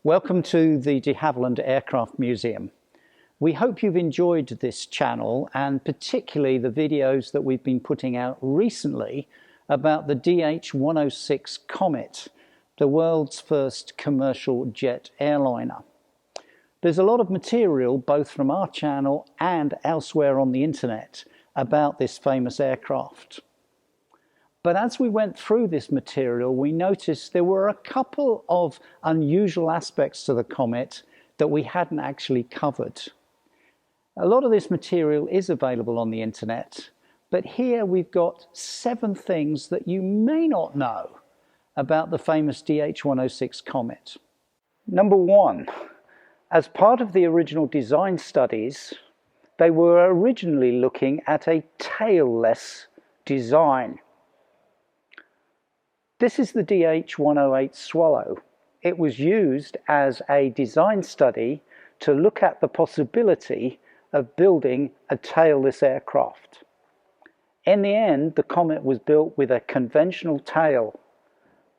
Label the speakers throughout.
Speaker 1: Welcome to the de Havilland Aircraft Museum. We hope you've enjoyed this channel and particularly the videos that we've been putting out recently about the DH.106 Comet, the world's first commercial jet airliner. There's a lot of material both from our channel and elsewhere on the internet about this famous aircraft. But as we went through this material, we noticed there were a couple of unusual aspects to the Comet that we hadn't actually covered. A lot of this material is available on the internet, but here we've got 7 things that you may not know about the famous DH.106 Comet. Number 1, as part of the original design studies, they were originally looking at a tailless design. This is the DH.108 Swallow. It was used as a design study to look at the possibility of building a tailless aircraft. In the end, the Comet was built with a conventional tail.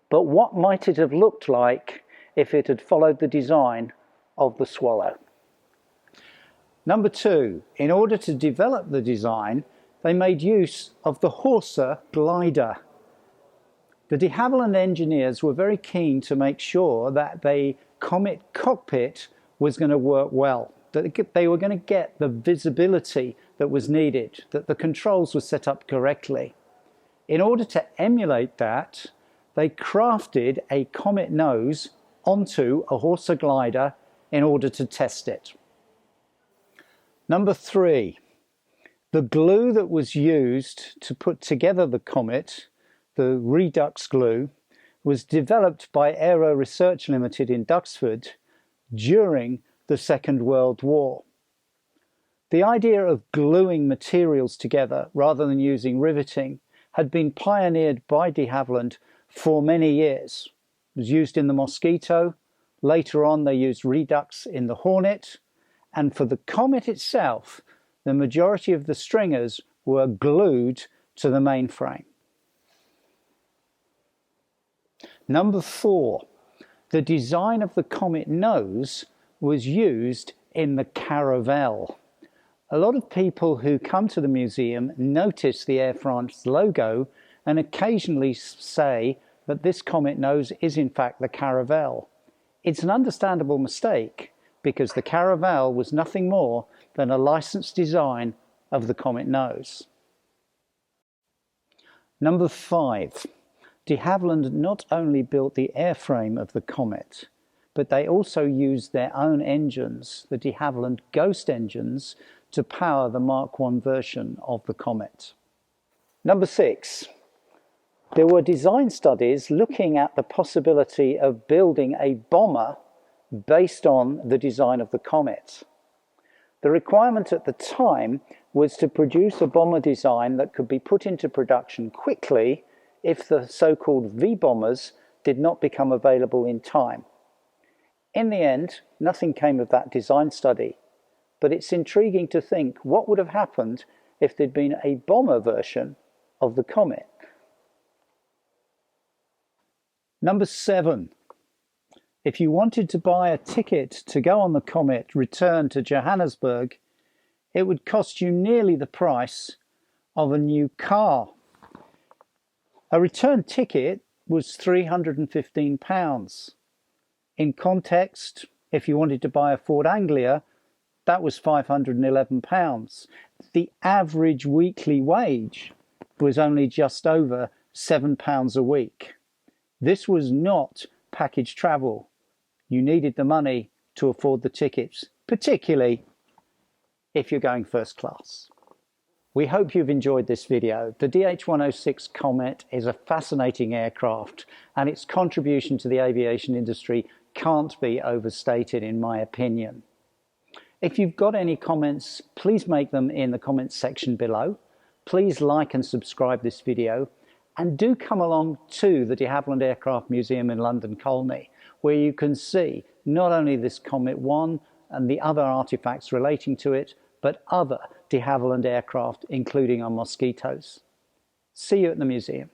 Speaker 1: But what might it have looked like if it had followed the design of the Swallow? Number 2, in order to develop the design, they made use of the Horsa glider. The de Havilland engineers were very keen to make sure that the Comet cockpit was going to work well, that they were going to get the visibility that was needed, that the controls were set up correctly. In order to emulate that, they crafted a Comet Nose onto a Horsa glider in order to test it. Number 3, the glue that was used to put together the Comet, the Redux glue, was developed by Aero Research Limited in Duxford during the Second World War. The idea of gluing materials together rather than using riveting had been pioneered by de Havilland for many years. It was used in the Mosquito. Later on they used Redux in the Hornet, and for the Comet itself the majority of the stringers were glued to the mainframe. Number 4, the design of the Comet Nose was used in the Caravelle. A lot of people who come to the museum notice the Air France logo and occasionally say that this Comet Nose is in fact the Caravelle. It's an understandable mistake because the Caravelle was nothing more than a licensed design of the Comet Nose. Number 5. De Havilland not only built the airframe of the Comet, but they also used their own engines, the de Havilland Ghost engines, to power the Mark I version of the Comet. Number 6. There were design studies looking at the possibility of building a bomber based on the design of the Comet. The requirement at the time was to produce a bomber design that could be put into production quickly if the so-called V-bombers did not become available in time. In the end, nothing came of that design study, but it's intriguing to think what would have happened if there'd been a bomber version of the Comet. Number 7. If you wanted to buy a ticket to go on the Comet return to Johannesburg, it would cost you nearly the price of a new car. A return ticket was £315. In context, if you wanted to buy a Ford Anglia, that was £511. The average weekly wage was only just over £7 a week. This was not package travel. You needed the money to afford the tickets, particularly if you're going first class. We hope you've enjoyed this video. The DH.106 Comet is a fascinating aircraft and its contribution to the aviation industry can't be overstated in my opinion. If you've got any comments, please make them in the comments section below. Please like and subscribe this video and do come along to the de Havilland Aircraft Museum in London Colney, where you can see not only this Comet 1 and the other artifacts relating to it, but other de Havilland aircraft, including our Mosquitos. See you at the museum.